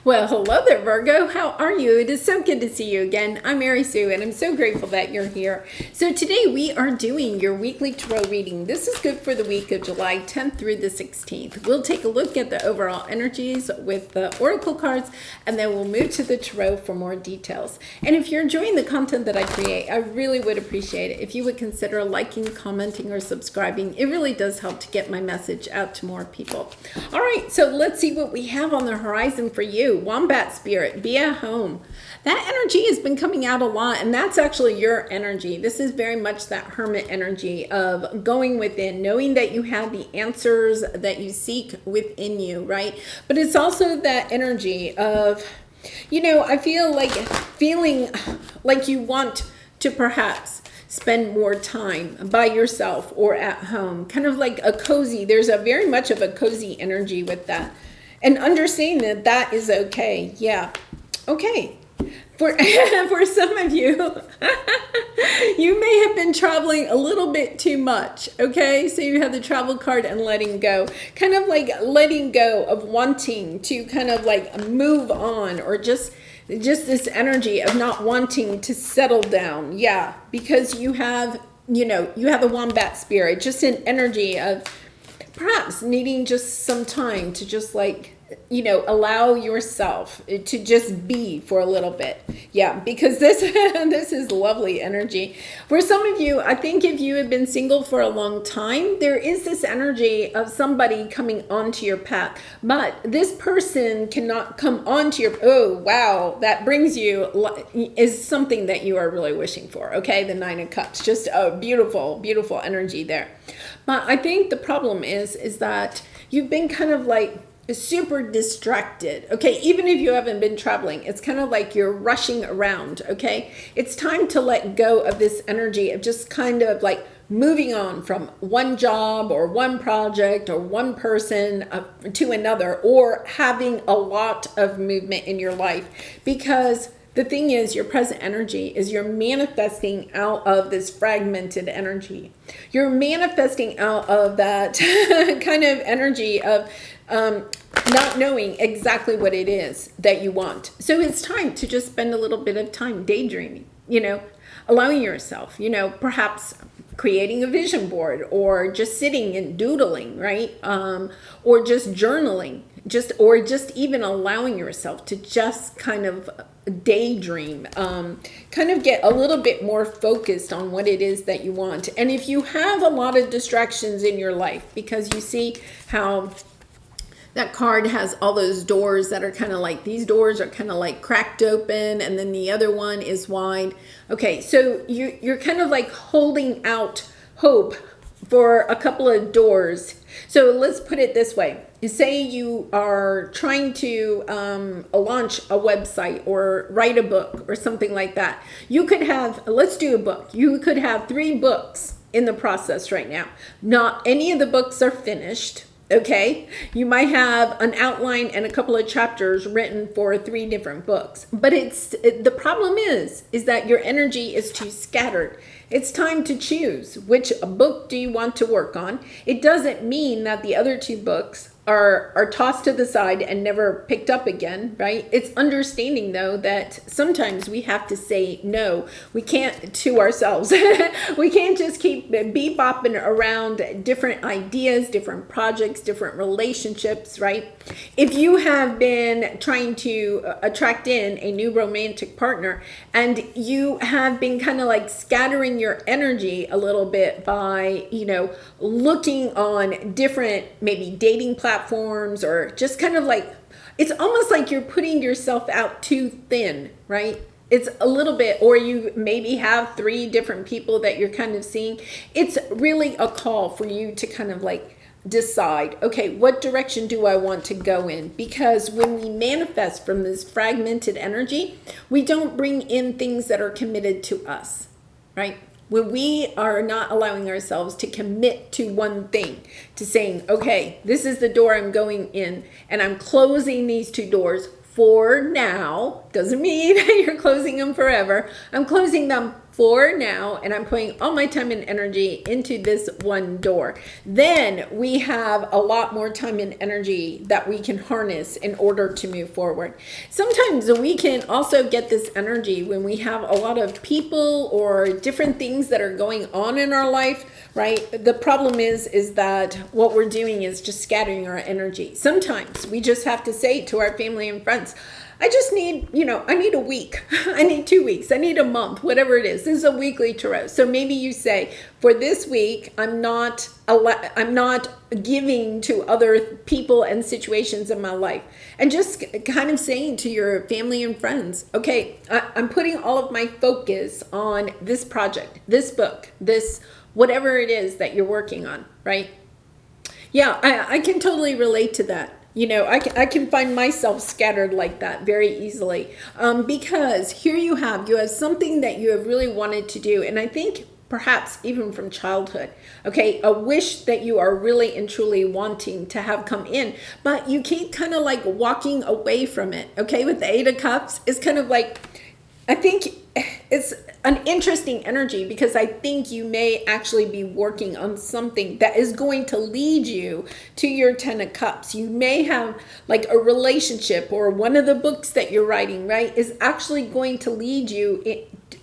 Well, hello there, Virgo. How are you? It is so good to see you again. I'm Mary Sue, and I'm so grateful that you're here. So today we are doing your weekly tarot reading. This is good for the week of July 10th through the 16th. We'll take a look at the overall energies with the oracle cards, and then we'll move to the tarot for more details. And if you're enjoying the content that I create, I really would appreciate it if you would consider liking, commenting, or subscribing. It really does help to get my message out to more people. All right, so let's see what we have on the horizon for you. Wombat spirit, be at home. That energy has been coming out a lot, and that's actually your energy. This is very much that hermit energy of going within, knowing that you have the answers that you seek within you, right? But it's also that energy of, I feel like feeling like you want to perhaps spend more time by yourself or at home, kind of like a cozy. There's a very much of a cozy energy with that. And understanding that that is okay. Yeah. Okay. For some of you, you may have been traveling a little bit too much. Okay. So you have the travel card and letting go. Kind of like letting go of wanting to kind of like move on, or just this energy of not wanting to settle down. Yeah. Because you have the wombat spirit, just an energy of perhaps needing just some time to just allow yourself to just be for a little bit. Yeah, because this is lovely energy. For some of you, I think if you have been single for a long time, there is this energy of somebody coming onto your path, but this person cannot come onto your, oh wow, that brings you, is something that you are really wishing for. Okay, the Nine of Cups, just a beautiful, beautiful energy there. But I think the problem is that you've been kind of like super distracted. Okay, even if you haven't been traveling, it's kind of like you're rushing around. Okay, it's time to let go of this energy of just kind of like moving on from one job or one project or one person to another, or having a lot of movement in your life. Because the thing is, your present energy is you're manifesting out of this fragmented energy. You're manifesting out of that kind of energy of not knowing exactly what it is that you want. So it's time to just spend a little bit of time daydreaming, allowing yourself, perhaps creating a vision board, or just sitting and doodling, right? Or just journaling, or just even allowing yourself to just kind of daydream, kind of get a little bit more focused on what it is that you want. And if you have a lot of distractions in your life, because you see how that card has all those doors that are kind of like, these doors are kind of like cracked open, and then the other one is wide. Okay, so you're kind of like holding out hope for a couple of doors. So let's put it this way. Say you are trying to launch a website or write a book or something like that. You could have, let's do a book. You could have 3 books in the process right now. Not any of the books are finished. Okay, you might have an outline and a couple of chapters written for 3 different books, but the problem is that your energy is too scattered. It's time to choose which book do you want to work on. It doesn't mean that the other 2 books are tossed to the side and never picked up again, right? It's understanding, though, that sometimes we have to say no. We can't, to ourselves. We can't just keep bebopping around different ideas, different projects, different relationships, right? If you have been trying to attract in a new romantic partner, and you have been kind of like scattering your energy a little bit by, looking on different maybe dating platforms, or just kind of like, it's almost like you're putting yourself out too thin, right? It's a little bit, or you maybe have 3 different people that you're kind of seeing. It's really a call for you to kind of like decide, okay, what direction do I want to go in? Because when we manifest from this fragmented energy, we don't bring in things that are committed to us, right? When we are not allowing ourselves to commit to one thing, to saying, okay, this is the door I'm going in, and I'm closing these 2 doors for now. Doesn't mean you're closing them forever. I'm closing them for now, and I'm putting all my time and energy into this one door. Then we have a lot more time and energy that we can harness in order to move forward. Sometimes we can also get this energy when we have a lot of people or different things that are going on in our life, right? The problem is that what we're doing is just scattering our energy. Sometimes we just have to say to our family and friends, I just need, I need a week. I need 2 weeks. I need a month, whatever it is. This is a weekly tarot. So maybe you say, for this week, I'm not giving to other people and situations in my life. And just kind of saying to your family and friends, okay, I'm putting all of my focus on this project, this book, this whatever it is that you're working on, right? Yeah, I can totally relate to that. I can find myself scattered like that very easily, because here you have something that you have really wanted to do. And I think perhaps even from childhood, okay, a wish that you are really and truly wanting to have come in, but you keep kind of like walking away from it. Okay, with the Eight of Cups, it's kind of like, I think it's an interesting energy, because I think you may actually be working on something that is going to lead you to your Ten of Cups. You may have like a relationship, or one of the books that you're writing, right, is actually going to lead you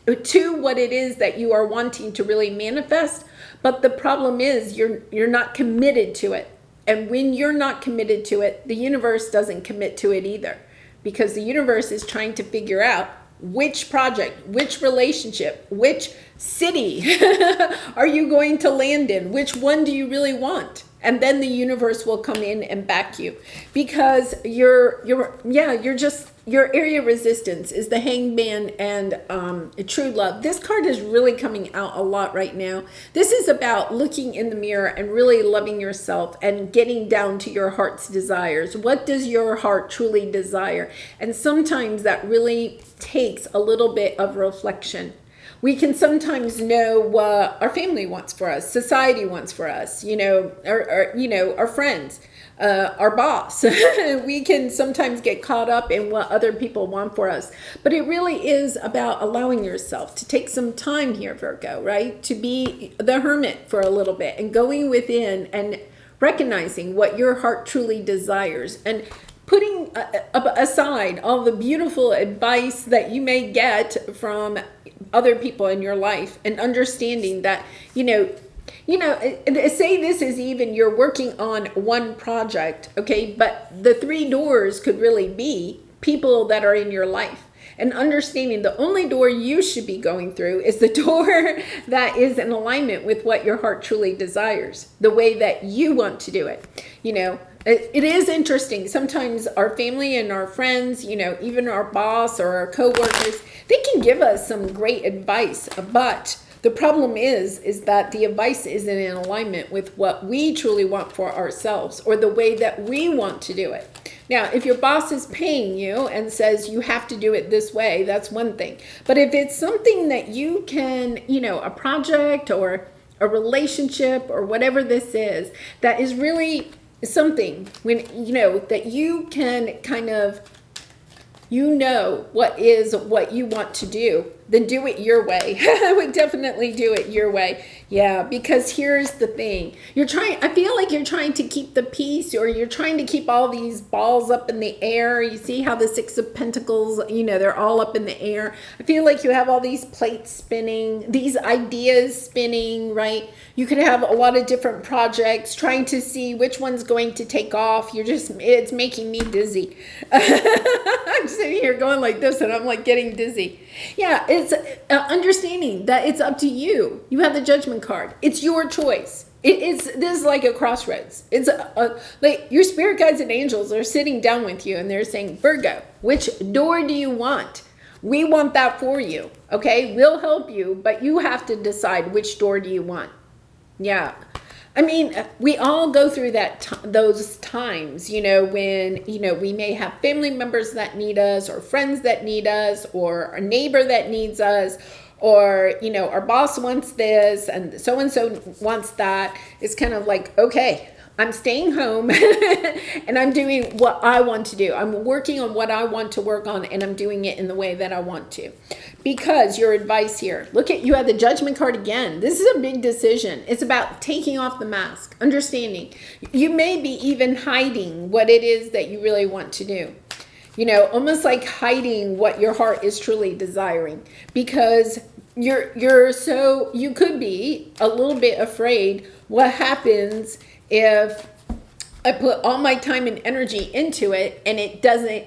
to what it is that you are wanting to really manifest. But the problem is you're not committed to it. And when you're not committed to it, the universe doesn't commit to it either, because the universe is trying to figure out which project, which relationship, which city are you going to land in? Which one do you really want? And then the universe will come in and back you, because your area of resistance is the Hangman and true love. This card is really coming out a lot right now. This is about looking in the mirror and really loving yourself and getting down to your heart's desires. What does your heart truly desire? And sometimes that really takes a little bit of reflection. We can sometimes know what our family wants for us, society wants for us, our friends, our boss. We can sometimes get caught up in what other people want for us. But it really is about allowing yourself to take some time here, Virgo, right? To be the hermit for a little bit and going within and recognizing what your heart truly desires, and putting aside all the beautiful advice that you may get from other people in your life, and understanding that, say this is even you're working on one project, okay, but the 3 doors could really be people that are in your life. And understanding the only door you should be going through is the door that is in alignment with what your heart truly desires, the way that you want to do it. It is interesting. Sometimes our family and our friends, even our boss or our coworkers, they can give us some great advice, but the problem is that the advice isn't in alignment with what we truly want for ourselves, or the way that we want to do it. Now, if your boss is paying you and says you have to do it this way, that's one thing. But if it's something that you can, a project or a relationship or whatever this is, that is really something when, that you can kind of, what you want to do, then do it your way. I would definitely do it your way. Yeah, because here's the thing. I feel like you're trying to keep the peace, or you're trying to keep all these balls up in the air. You see how the Six of Pentacles, they're all up in the air. I feel like you have all these plates spinning, these ideas spinning, right? You could have a lot of different projects, trying to see which one's going to take off. It's making me dizzy. I'm sitting here going like this, and I'm like getting dizzy. Yeah, it's understanding that it's up to you. You have the Judgment card. It's your choice. This is like a crossroads. It's like your spirit guides and angels are sitting down with you, and they're saying, Virgo, which door do you want? We want that for you. Okay, we'll help you, but you have to decide which door do you want. Yeah. I mean, we all go through those times, when, we may have family members that need us, or friends that need us, or a neighbor that needs us, or, our boss wants this and so wants that. It's kind of like, okay, I'm staying home and I'm doing what I want to do. I'm working on what I want to work on, and I'm doing it in the way that I want to. Because your advice here, look at, you have the Judgment card again. This is a big decision. It's about taking off the mask, understanding. You may be even hiding what it is that you really want to do. You know, almost like hiding what your heart is truly desiring, because you could be a little bit afraid what happens if I put all my time and energy into it and it doesn't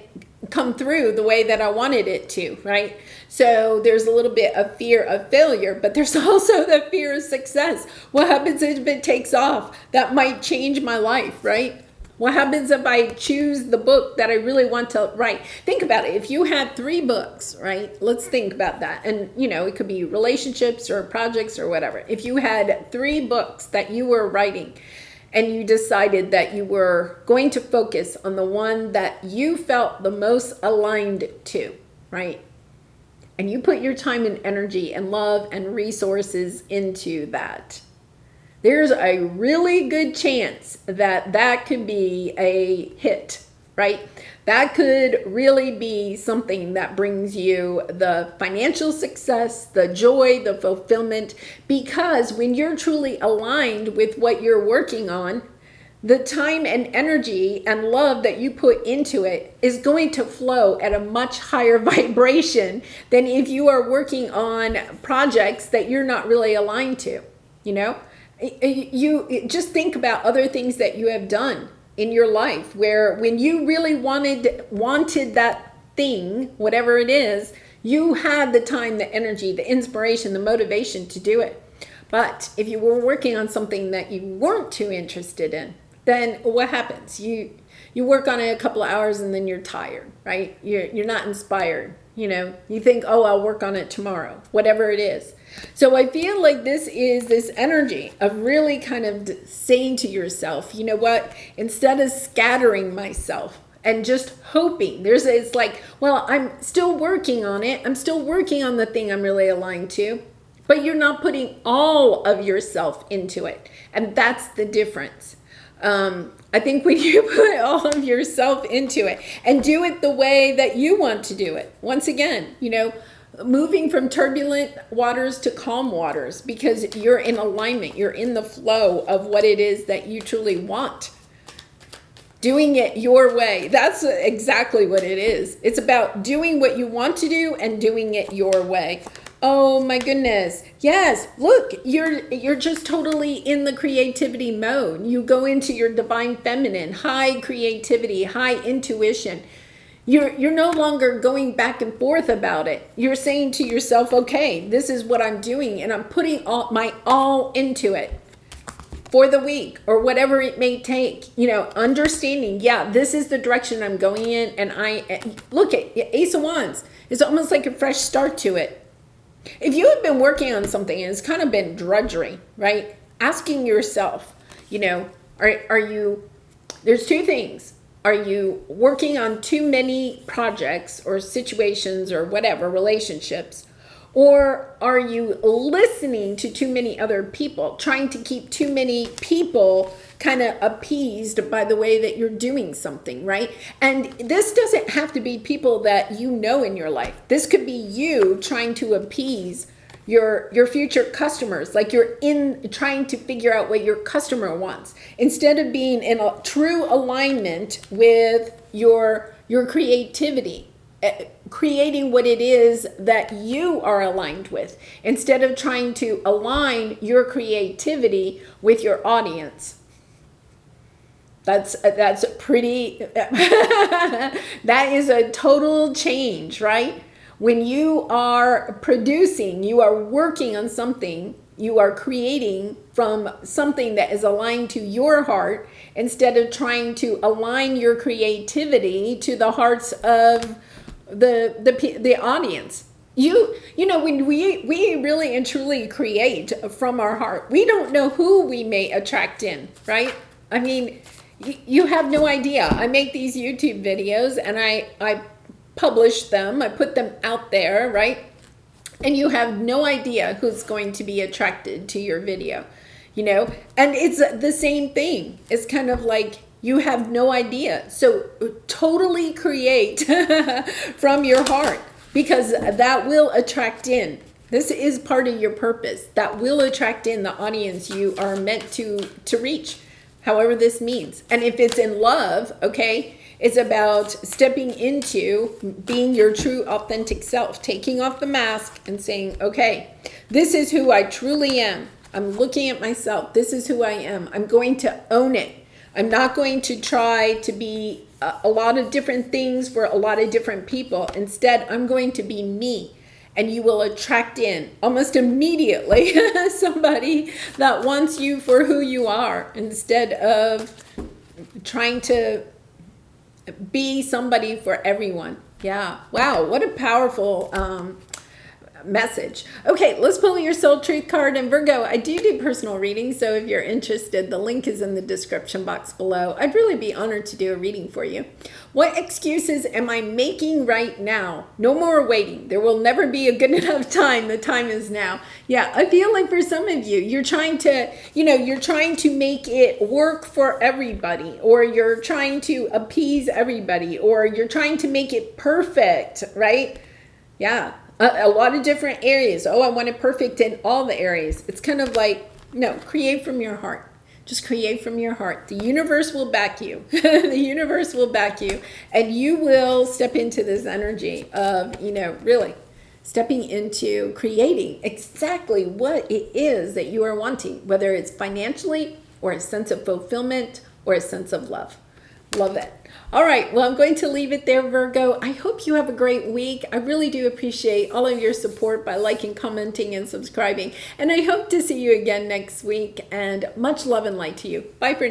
come through the way that I wanted it to, right? So there's a little bit of fear of failure, but there's also the fear of success. What happens if it takes off? That might change my life, right? What happens if I choose the book that I really want to write? Think about it. If you had 3 books, right? Let's think about that. And, you know, it could be relationships or projects or whatever. If you had 3 books that you were writing and you decided that you were going to focus on the one that you felt the most aligned to, right? And you put your time and energy and love and resources into that, there's a really good chance that that could be a hit, right? That could really be something that brings you the financial success, the joy, the fulfillment, because when you're truly aligned with what you're working on, the time and energy and love that you put into it is going to flow at a much higher vibration than if you are working on projects that you're not really aligned to, you know? You just think about other things that you have done in your life where when you really wanted that thing, whatever it is, you had the time, the energy, the inspiration, the motivation to do it. But if you were working on something that you weren't too interested in, then what happens? You work on it a couple of hours and then you're tired, right? You're not inspired. You know, you think, oh, I'll work on it tomorrow, whatever it is. So I feel like this is this energy of really kind of saying to yourself, you know what, instead of scattering myself and just hoping, it's like, well, I'm still working on it. I'm still working on the thing I'm really aligned to, but you're not putting all of yourself into it. And that's the difference. I think when you put all of yourself into it and do it the way that you want to do it, once again, you know, moving from turbulent waters to calm waters, because you're in alignment, you're in the flow of what it is that you truly want. Doing it your way. That's exactly what it is. It's about doing what you want to do and doing it your way. Oh my goodness. Yes, look, you're just totally in the creativity mode. You go into your divine feminine, high creativity, high intuition. You're no longer going back and forth about it. You're saying to yourself, okay, this is what I'm doing and I'm putting my all into it for the week or whatever it may take. You know, understanding, yeah, this is the direction I'm going in, and look at Ace of Wands. It's almost like a fresh start to it. If you have been working on something and it's kind of been drudgery, right? Asking yourself, you know, are you, there's 2 things. Are you working on too many projects or situations or whatever, relationships? Or are you listening to too many other people, trying to keep too many people kind of appeased by the way that you're doing something, right? And this doesn't have to be people that you know in your life. This could be you trying to appease your future customers, like you're trying to figure out what your customer wants, instead of being in a true alignment with your creativity. Creating what it is that you are aligned with, instead of trying to align your creativity with your audience. That's pretty, that is a total change, right? When you are producing, you are working on something, you are creating from something that is aligned to your heart, instead of trying to align your creativity to the hearts of the audience. You know, when we really and truly create from our heart, we don't know who we may attract in, right? I mean, you have no idea. I make these YouTube videos and I publish them, I put them out there, right? And you have no idea who's going to be attracted to your video, you know? And it's the same thing. It's kind of like, you have no idea. So totally create from your heart, because that will attract in. This is part of your purpose. That will attract in the audience you are meant to reach, however this means. And if it's in love, okay, it's about stepping into being your true authentic self, taking off the mask and saying, okay, this is who I truly am. I'm looking at myself. This is who I am. I'm going to own it. I'm not going to try to be a lot of different things for a lot of different people. Instead, I'm going to be me. And you will attract in almost immediately somebody that wants you for who you are, instead of trying to be somebody for everyone. Yeah. Wow. What a powerful message. Okay, let's pull your soul truth card. And Virgo, I do personal readings, so if you're interested, the link is in the description box below. I'd really be honored to do a reading for you. What excuses am I making right now? No more waiting. There will never be a good enough time. The time is now. Yeah, I feel like for some of you, you're trying to, you're trying to make it work for everybody, or you're trying to appease everybody, or you're trying to make it perfect, right? Yeah. A lot of different areas. Oh, I want it perfect in all the areas. It's kind of like, no, create from your heart. Just create from your heart. The universe will back you. The universe will back you. And you will step into this energy of, really stepping into creating exactly what it is that you are wanting, whether it's financially or a sense of fulfillment or a sense of love. Love it. All right. Well, I'm going to leave it there, Virgo. I hope you have a great week. I really do appreciate all of your support by liking, commenting, and subscribing. And I hope to see you again next week. And much love and light to you. Bye for now.